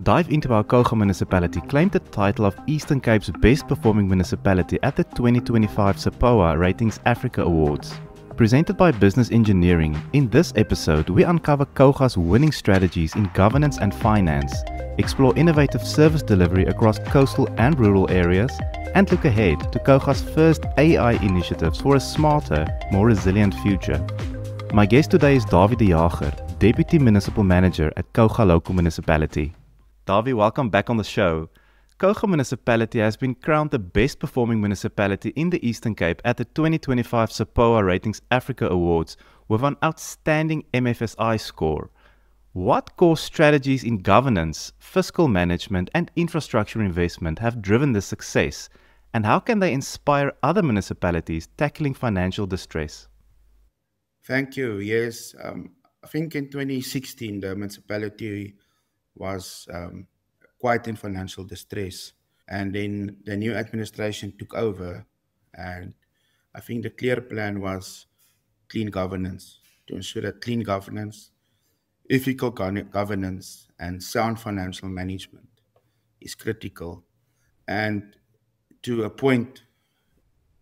Dive into how Kouga Municipality claimed the title of Eastern Cape's best performing municipality at the 2025 SAPOA Ratings Africa Awards. Presented by Business Engineering, in this episode we uncover Kouga's winning strategies in governance and finance, explore innovative service delivery across coastal and rural areas, and look ahead to Kouga's first AI initiatives for a smarter, more resilient future. My guest today is Dawie de Jager, Deputy Municipal Manager at Kouga Local Municipality. Dawie, welcome back on the show. Kouga Municipality has been crowned the best performing municipality in the Eastern Cape at the 2025 SAPOA Ratings Africa Awards with an outstanding MFSI score. What core strategies in governance, fiscal management and infrastructure investment have driven this success, and how can they inspire other municipalities tackling financial distress? Thank you. Yes, I think in 2016 the municipality was quite in financial distress, and then the new administration took over, and I think the clear plan was clean governance, to ensure that clean governance, ethical governance and sound financial management is critical, and to appoint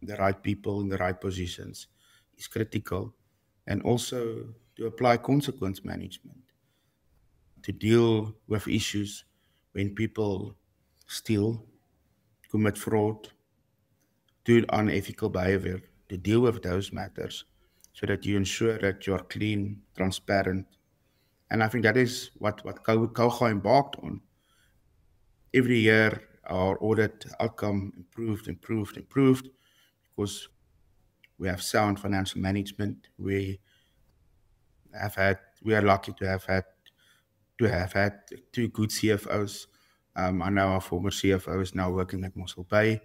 the right people in the right positions is critical, and also to apply consequence management to deal with issues when people steal, commit fraud, do unethical behavior, to deal with those matters so that you ensure that you are clean, transparent. And I think that is what Kouga embarked on. Every year, our audit outcome improved, because we have sound financial management. We are lucky to have had two good CFOs. I know our former CFO is now working at Mossel Bay,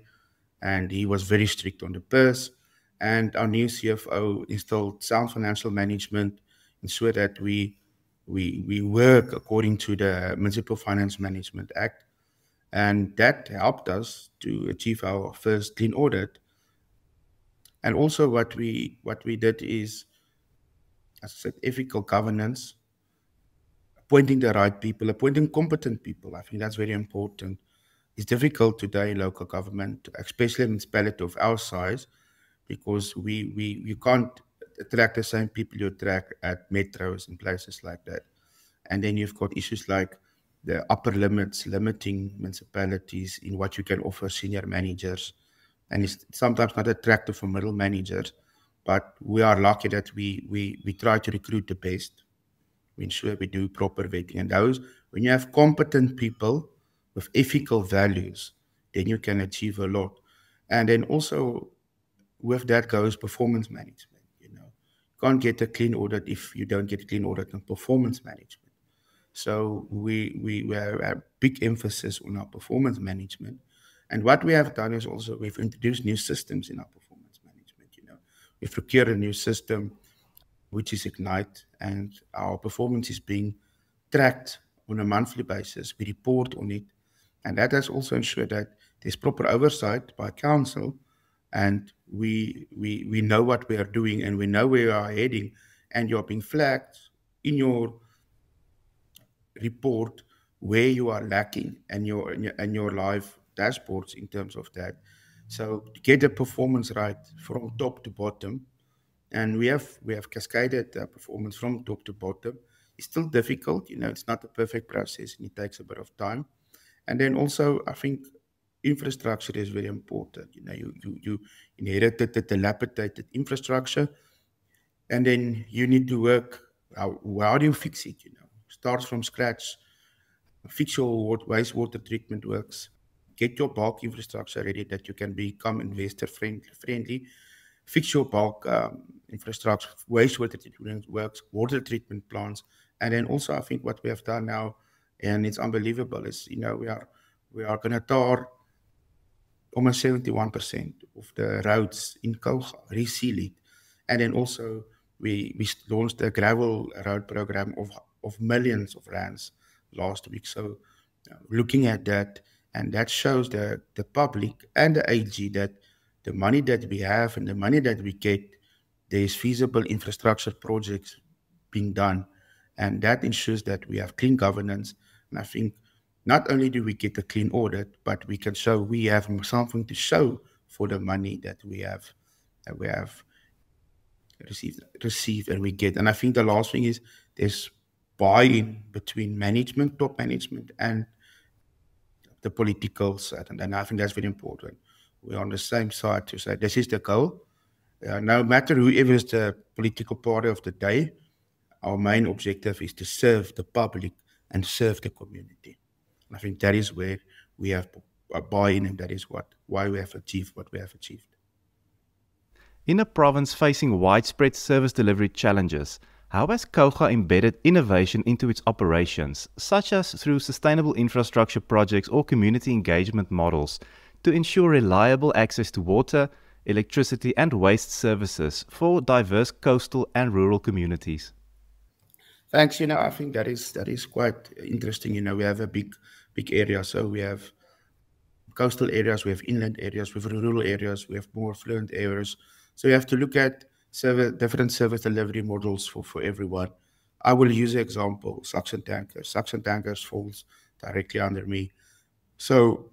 and he was very strict on the purse. And our new CFO instilled sound financial management, ensure that we work according to the Municipal Finance Management Act, and that helped us to achieve our first clean audit. And also what we did is, as I said, ethical governance, appointing the right people, appointing competent people. I think that's very important. It's difficult today in local government, especially a municipality of our size, because you can't attract the same people you attract at metros and places like that. And then you've got issues like the upper limits, limiting municipalities in what you can offer senior managers. And it's sometimes not attractive for middle managers, but we are lucky that we try to recruit the best. We ensure we do proper vetting. And those, when you have competent people with ethical values, then you can achieve a lot. And then also with that goes performance management. You can't get a clean audit if you don't get a clean audit on performance management. So we have a big emphasis on our performance management. And what we have done is also we've introduced new systems in our performance management. We've procured a new system, which is Ignite, and our performance is being tracked on a monthly basis. We report on it, and that has also ensured that there's proper oversight by council, and we know what we are doing and we know where we are heading, and you're being flagged in your report where you are lacking and your live dashboards in terms of that. So to get the performance right from top to bottom, and we have cascaded performance from top to bottom. It's still difficult, it's not a perfect process and it takes a bit of time. And then also, I think infrastructure is very important. You inherited the dilapidated infrastructure, and then you need to work. How do you fix it? Start from scratch, fix your wastewater treatment works, get your bulk infrastructure ready that you can become investor friendly. Fix your bulk infrastructure, wastewater treatment works, water treatment plants, and then also I think what we have done now, and it's unbelievable, is we are going to tar almost 71% of the roads in Kouga, reseal it, and then also we launched a gravel road program of millions of rands last week. So looking at that, and that shows the public and the AG that the money that we have and the money that we get, there is feasible infrastructure projects being done, and that ensures that we have clean governance. And I think not only do we get a clean audit, but we can show we have something to show for the money that we have received and we get. And I think the last thing is there's buy-in between management, top management, and the political side. And I think that's very important. We're on the same side to say this is the goal. No matter whoever is the political party of the day, our main objective is to serve the public and serve the community. I think that is where we have a buy-in, and that is why we have achieved what we have achieved. In a province facing widespread service delivery challenges, how has KOGA embedded innovation into its operations, such as through sustainable infrastructure projects or community engagement models, to ensure reliable access to water, electricity, and waste services for diverse coastal and rural communities? Thanks. I think that is quite interesting. We have a big area. So we have coastal areas, we have inland areas, we have rural areas, we have more affluent areas. So you have to look at different service delivery models for everyone. I will use the example suction tankers. Suction tankers falls directly under me. So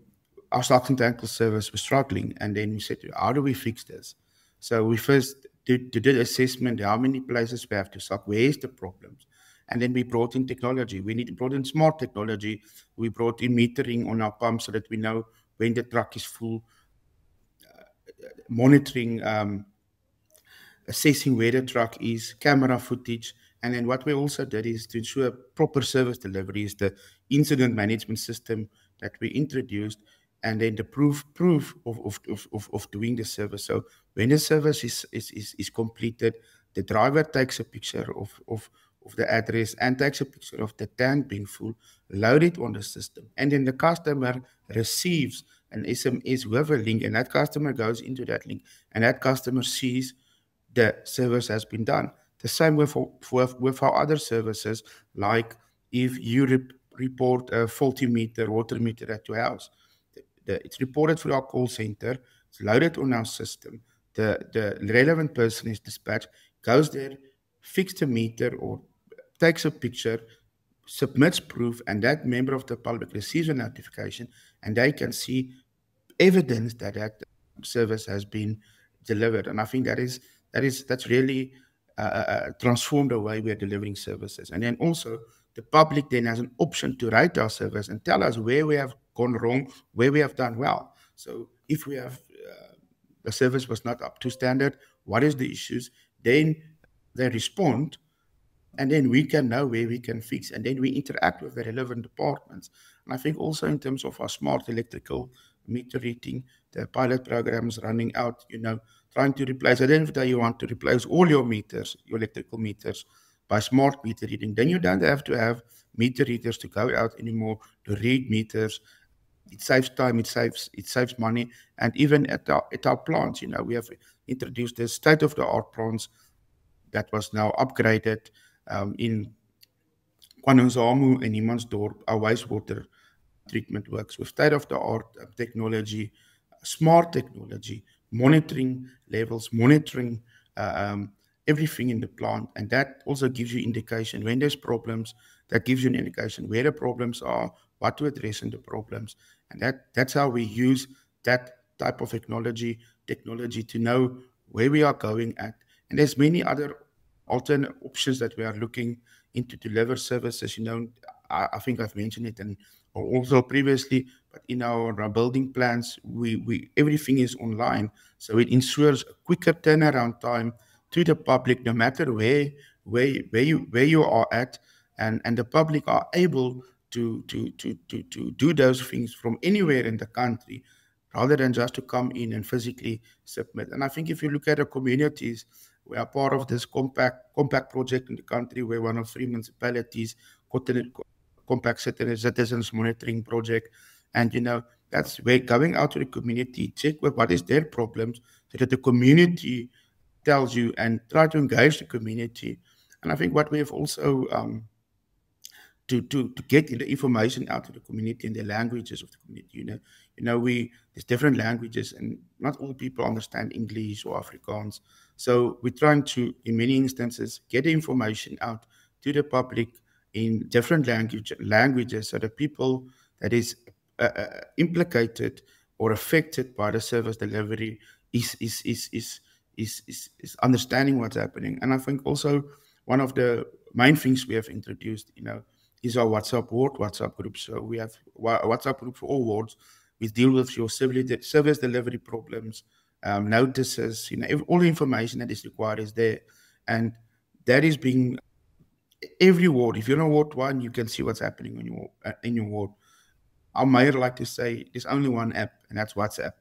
our suction tanker service was struggling, and then we said, how do we fix this? So we first did assessment, how many places we have to suck, where is the problems? And then we brought in technology. Brought in smart technology. We brought in metering on our pumps so that we know when the truck is full, monitoring, assessing where the truck is, camera footage. And then what we also did is to ensure proper service delivery is the incident management system that we introduced, and then the proof of doing the service. So when the service is completed, the driver takes a picture of the address and takes a picture of the tank being full, load it on the system, and then the customer receives an SMS with a link, and that customer goes into that link, and that customer sees the service has been done. The same with our other services, like if you report a faulty water meter at your house, it's reported through our call center, it's loaded on our system, the relevant person is dispatched, goes there, fixes the meter or takes a picture, submits proof, and that member of the public receives a notification, and they can see evidence that service has been delivered. And I think that's really transformed the way we are delivering services. And then also the public then has an option to rate our service and tell us where we have gone wrong, where we have done well. So if we have the service was not up to standard, what is the issues? Then they respond, and then we can know where we can fix, and then we interact with the relevant departments. And I think also in terms of our smart electrical meter reading, the pilot programs running out, trying to replace, at the end of the day, you want to replace all your meters, your electrical meters, by smart meter reading. Then you don't have to have meter readers to go out anymore to read meters. It saves time, it saves money. And even at our plants, we have introduced the state-of-the-art plants that was now upgraded in KwaNozamu and Humansdorp. Our wastewater treatment works with state-of-the-art technology, smart technology, monitoring levels, monitoring everything in the plant. And that also gives you indication when there's problems, that gives you an indication where the problems are, what to address in the problems. And that's how we use that type of technology to know where we are going at. And there's many other alternate options that we are looking into to deliver services. I think I've mentioned it and also previously, but in our building plans, we everything is online, so it ensures a quicker turnaround time to the public, no matter where you are at, and the public are able to do those things from anywhere in the country, rather than just to come in and physically submit. And I think if you look at the communities, we are part of this compact project in the country, where one of 3 municipalities compact citizens monitoring project. And that's where going out to the community, check what is their problems, so that the community tells you, and try to engage the community. And I think what we have also to get the information out to the community in the languages of the community. There's different languages, and not all people understand English or Afrikaans. So we're trying to, in many instances, get the information out to the public in different languages, so that that is implicated or affected by the service delivery is understanding what's happening. And I think also one of the main things we have introduced, is our WhatsApp group. So we have WhatsApp group for all wards. We deal with your service delivery problems, notices, all the information that is required is there. And that is being every ward. If you're in Ward 1, you can see what's happening in your ward. I might like to say there's only one app, and that's WhatsApp,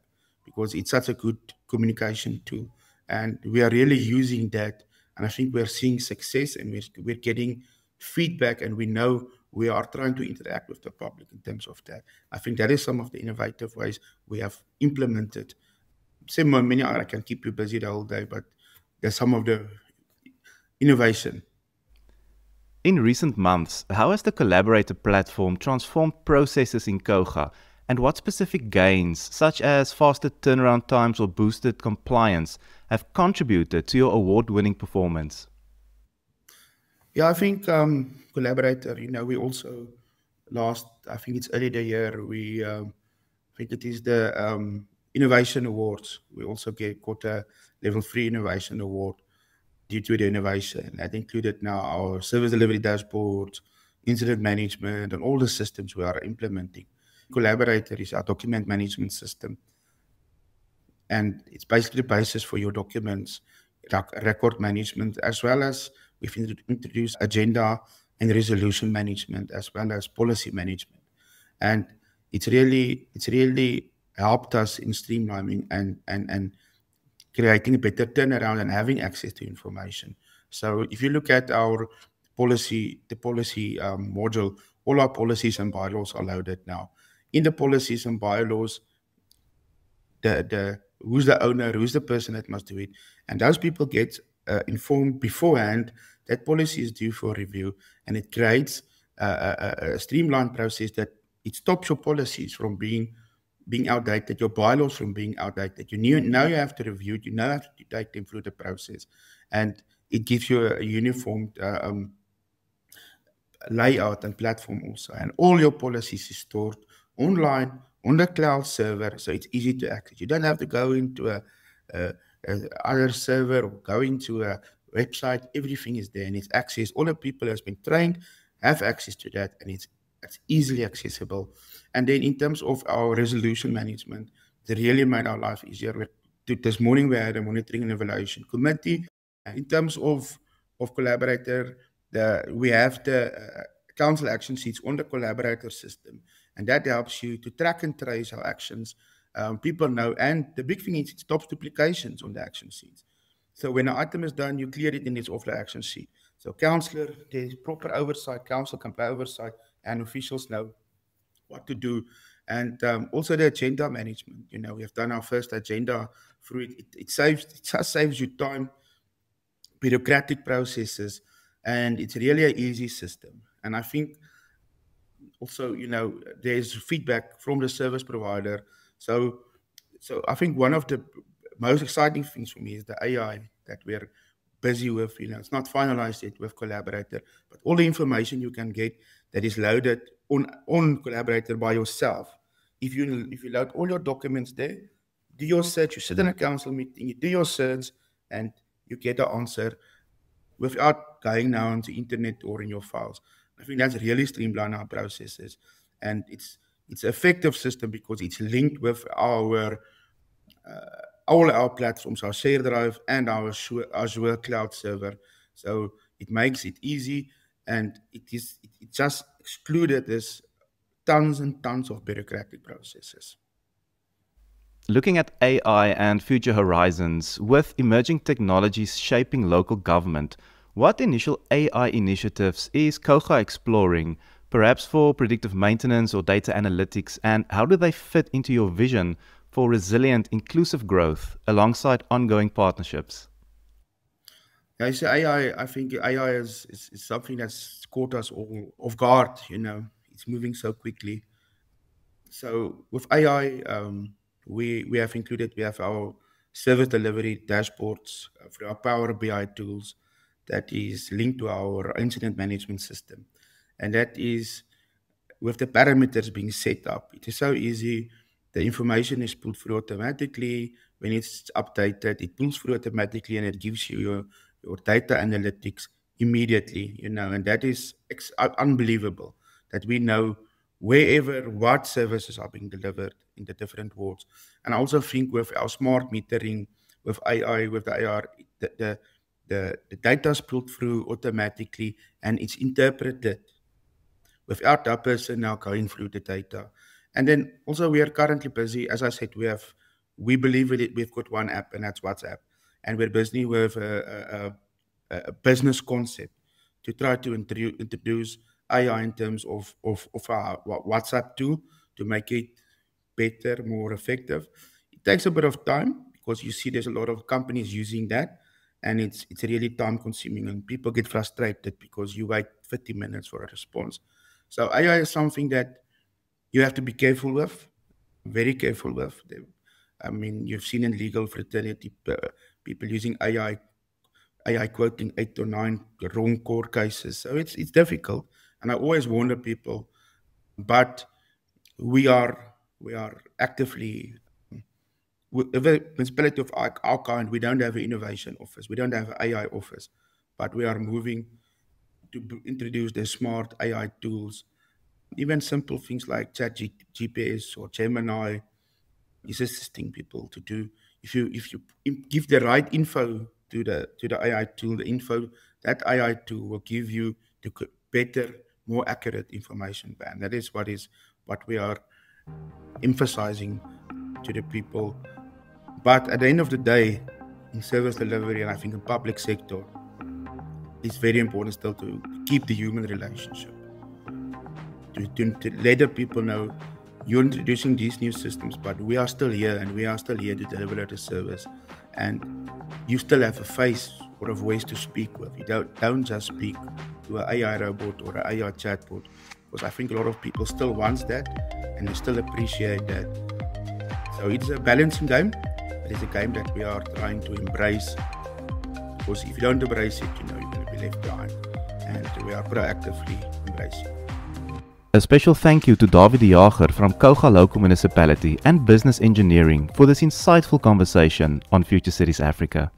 because it's such a good communication tool. And we are really using that. And I think we're seeing success, and we're getting feedback, and we know we are trying to interact with the public in terms of that. I think that is some of the innovative ways we have implemented. Say many I can keep you busy the whole day, but there's some of the innovation. In recent months, how has the Collaborator platform transformed processes in KOGA, and what specific gains, such as faster turnaround times or boosted compliance, have contributed to your award-winning performance? Yeah, I think Collaborator, we also I think it's early the year, I think it is the Innovation Awards. We also got a Level 3 Innovation Award due to the innovation. That included now our service delivery dashboard, incident management, and all the systems we are implementing. Collaborator is our document management system. And it's basically the basis for your documents, record management, as well as we've introduced agenda and resolution management, as well as policy management. And it's really helped us in streamlining and creating a better turnaround and having access to information. So if you look at the policy module, all our policies and bylaws are loaded now. In the policies and bylaws, who's the owner, who's the person that must do it, and those people get informed beforehand that policy is due for review, and it creates a streamlined process that it stops your policies from being outdated, your bylaws from being outdated. Now you have to review it, you now have to take them through the process, and it gives you a uniform layout and platform also. And all your policies is stored online on the cloud server, so it's easy to access. You don't have to go into a other server or go into a website. Everything is there and it's accessed. All the people that's been trained have access to that, and it's easily accessible. And then in terms of our resolution management, it really made our life easier. This morning we had a monitoring and evaluation committee. In terms of Collaborator, we have the council action sheets on the Collaborator system, and that helps you to track and trace our actions. People know, and the big thing is it stops duplications on the action sheets. So when an item is done, you clear it and it's off the action sheet. So councillor, there's proper oversight, council can play oversight, and officials know what to do. And also the agenda management. We have done our first agenda through it. It just saves you time, bureaucratic processes, and it's really an easy system. And I think also, there's feedback from the service provider. So I think one of the most exciting things for me is the AI that we're busy with. It's not finalized yet with Collaborator, but all the information you can get that is loaded on Collaborator by yourself. If you load all your documents there, do your search, you sit in a council meeting, you do your search, and you get the answer without going now onto internet or in your files. I think that's really streamlined our processes, and it's an effective system because it's linked with all our platforms, our Share Drive and our Azure cloud server. So it makes it easy, and it just excluded this tons and tons of bureaucratic processes. Looking at AI and future horizons, with emerging technologies shaping local government, what initial AI initiatives is KOGA exploring, perhaps for predictive maintenance or data analytics, and how do they fit into your vision for resilient, inclusive growth alongside ongoing partnerships? Yeah, so I think AI is something that's caught us all off guard. It's moving so quickly. So with AI, we have our service delivery dashboards for our Power BI tools that is linked to our incident management system. And that is with the parameters being set up. It is so easy. The information is pulled through automatically. When it's updated, it pulls through automatically and it gives you your data analytics immediately, and that is unbelievable that we know wherever what services are being delivered in the different wards. And I also think with our smart metering, with AI, with the AR, the data is pulled through automatically and it's interpreted without that person now going through the data. And then also we are currently busy, as I said, we believe we've got one app and that's WhatsApp. And we're busy with a business concept to try to introduce AI in terms of our WhatsApp tool to make it better, more effective. It takes a bit of time because you see there's a lot of companies using that, and it's really time consuming, and people get frustrated because you wait 30 minutes for a response. So AI is something that you have to be careful with, very careful with. I mean, you've seen in legal fraternity people using AI quoting 8 or 9 wrong court cases. So it's difficult, and I always warn people. But we are actively, with the municipality of our kind, we don't have an innovation office, we don't have an AI office, but we are moving to introduce the smart AI tools, even simple things like ChatGPT or Gemini is assisting people to do. If you give the right info to the AI tool, the info that AI tool will give you the better, more accurate information. And that is what we are emphasizing to the people. But at the end of the day, in service delivery, and I think in public sector, it's very important still to keep the human relationship. To let the people know you're introducing these new systems, but we are still here, and we are still here to deliver the service. And you still have a face or a voice to speak with. You don't just speak to an AI robot or an AI chatbot, because I think a lot of people still want that, and they still appreciate that. So it's a balancing game, but it's a game that we are trying to embrace, because if you don't embrace it, you're going to be left behind, and we are proactively embracing it. A special thank you to David de Jager from Kouga Local Municipality and Business Engineering for this insightful conversation on Future Cities Africa.